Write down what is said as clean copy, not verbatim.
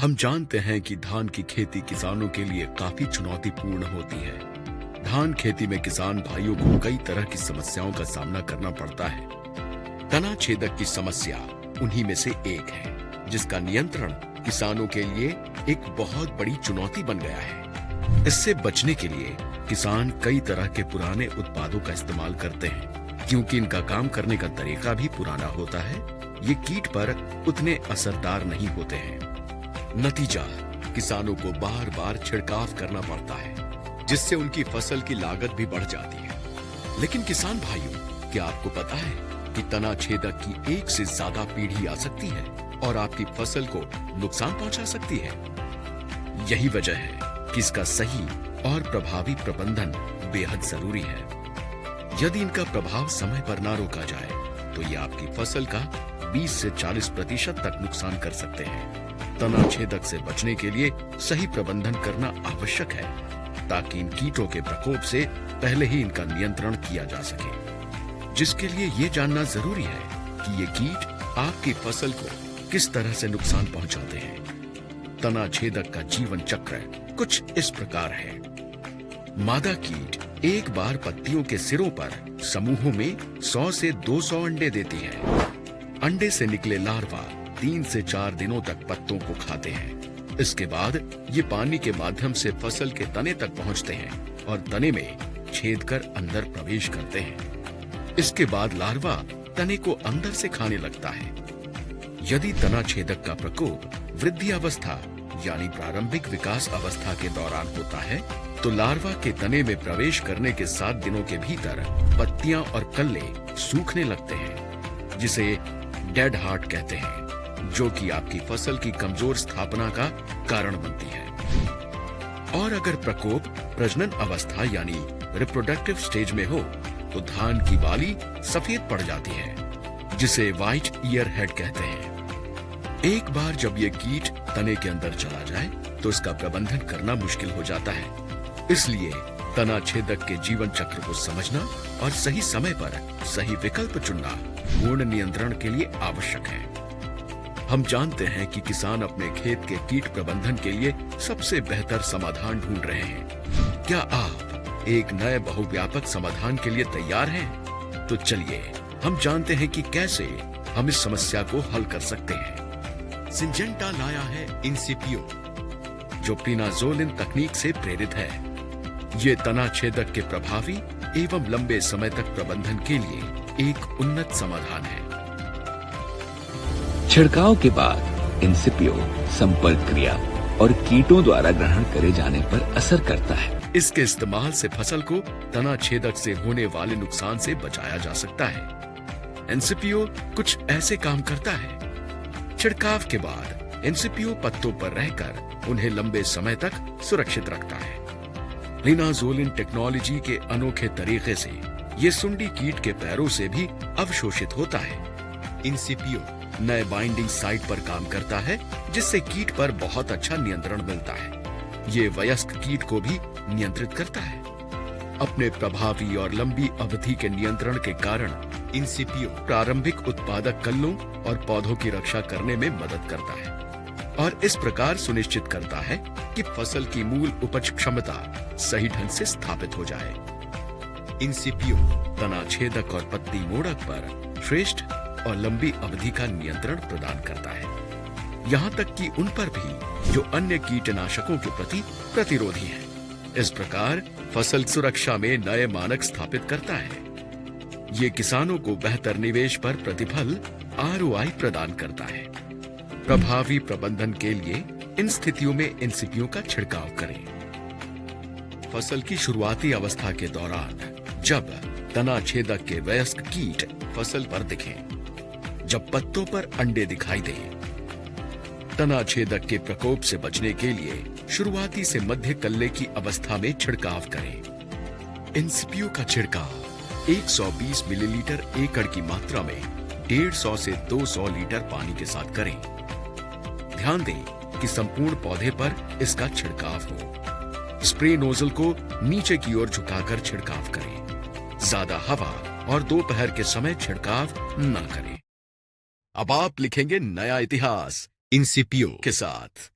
हम जानते हैं कि धान की खेती किसानों के लिए काफी चुनौतीपूर्ण होती है। धान खेती में किसान भाइयों को कई तरह की समस्याओं का सामना करना पड़ता है। तना छेदक की समस्या उन्हीं में से एक है, जिसका नियंत्रण किसानों के लिए एक बहुत बड़ी चुनौती बन गया है। इससे बचने के लिए किसान कई तरह के पुराने उत्पादों का इस्तेमाल करते हैं, क्योंकि इनका काम करने का तरीका भी पुराना होता है। ये कीट पर उतने असरदार नहीं होते हैं। नतीजा, किसानों को बार बार छिड़काव करना पड़ता है, जिससे उनकी फसल की लागत भी बढ़ जाती है। लेकिन किसान भाइयों, क्या आपको पता है कि तना छेदक की एक से ज्यादा पीढ़ी आ सकती है और आपकी फसल को नुकसान पहुंचा सकती है? यही वजह है कि इसका सही और प्रभावी प्रबंधन बेहद जरूरी है। यदि इनका प्रभाव समय पर ना रोका जाए तो ये आपकी फसल का 20 से 40% तक नुकसान कर सकते हैं। तना छेदक से बचने के लिए सही प्रबंधन करना आवश्यक है, ताकि इन कीटों के प्रकोप से पहले ही इनका नियंत्रण किया जा सके। जिसके लिए ये जानना जरूरी है कि ये कीट आपकी फसल को किस तरह से नुकसान पहुंचाते हैं। तना छेदक का जीवन चक्र कुछ इस प्रकार है। मादा कीट एक बार पत्तियों के सिरों पर समूहों में 100 से 200 अंडे देती है। अंडे से निकले लार्वा 3 से 4 दिनों तक पत्तों को खाते हैं। इसके बाद ये पानी के माध्यम से फसल के तने तक पहुंचते हैं और तने में छेद कर अंदर प्रवेश करते हैं। इसके बाद लार्वा तने को अंदर से खाने लगता है। यदि तना छेदक का प्रकोप वृद्धि अवस्था यानी प्रारंभिक विकास अवस्था के दौरान होता है, तो लार्वा के तने में प्रवेश करने के 7 दिनों के भीतर पत्तियां और कल्ले सूखने लगते हैं, जिसे डेड हार्ट कहते हैं, जो कि आपकी फसल की कमजोर स्थापना का कारण बनती है। और अगर प्रकोप प्रजनन अवस्था यानी रिप्रोडक्टिव स्टेज में हो, तो धान की बाली सफेद पड़ जाती है, जिसे व्हाइट ईयर हेड कहते हैं। एक बार जब ये कीट तने के अंदर चला जाए, तो इसका प्रबंधन करना मुश्किल हो जाता है। इसलिए तना छेदक के जीवन चक्र को समझना और सही समय पर सही विकल्प चुनना पूर्ण नियंत्रण के लिए आवश्यक है। हम जानते हैं कि किसान अपने खेत के कीट प्रबंधन के लिए सबसे बेहतर समाधान ढूंढ रहे हैं। क्या आप एक नए बहुव्यापक समाधान के लिए तैयार हैं? तो चलिए हम जानते हैं कि कैसे हम इस समस्या को हल कर सकते हैं। सिंजेंटा लाया है इनसिपियो, जो प्रीनाजोलिन तकनीक से प्रेरित है। ये तना छेदक के प्रभावी एवं लंबे समय तक प्रबंधन के लिए एक उन्नत समाधान है। छिड़काव के बाद इनसिपियो संपर्क क्रिया और कीटों द्वारा ग्रहण करे जाने पर असर करता है। इसके इस्तेमाल से फसल को तना छेदक से होने वाले नुकसान से बचाया जा सकता है। इनसिपियो कुछ ऐसे काम करता है। छिड़काव के बाद इनसिपियो पत्तों पर रहकर उन्हें लंबे समय तक सुरक्षित रखता है। प्रीनाजोलिन टेक्नोलॉजी के अनोखे तरीके से ये सुंडी कीट के पैरों से भी अवशोषित होता है। इनसिपियो नए बाइंडिंग साइट पर काम करता है, जिससे कीट पर बहुत अच्छा नियंत्रण मिलता है। ये वयस्क कीट को भी नियंत्रित करता है। अपने प्रभावी और लंबी अवधि के नियंत्रण के कारण इनसिपियो प्रारंभिक उत्पादक कल्लों और पौधों की रक्षा करने में मदद करता है और इस प्रकार सुनिश्चित करता है कि फसल की मूल उपज क्षमता सही ढंग से स्थापित हो जाए। इनसिपियो तना छेदक और पत्ती मोड़क पर श्रेष्ठ और लंबी अवधि का नियंत्रण प्रदान करता है, यहाँ तक कि उन पर भी जो अन्य कीटनाशकों के प्रति प्रतिरोधी हैं। इस प्रकार फसल सुरक्षा में नए मानक स्थापित करता है। ये किसानों को बेहतर निवेश पर प्रतिफल ROI प्रदान करता है। प्रभावी प्रबंधन के लिए इन स्थितियों में इनसिपियो का छिड़काव करें। फसल की शुरुआती अवस्था के दौरान जब तना छेदक के वयस्क कीट फसल पर दिखें, जब पत्तों पर अंडे दिखाई दें, तना छेदक के प्रकोप से बचने के लिए शुरुआती से मध्य कल्ले की अवस्था में छिड़काव करें। इनसिपियो का छिड़काव 120 मिलीलीटर एकड़ की मात्रा में 150 से 200 लीटर पानी के साथ करें। ध्यान दें कि संपूर्ण पौधे पर इसका छिड़काव हो। स्प्रे नोजल को नीचे की ओर झुकाकर छिड़काव करें। ज्यादा हवा और दोपहर के समय छिड़काव न करें। अब आप लिखेंगे नया इतिहास इनसिपियो के साथ।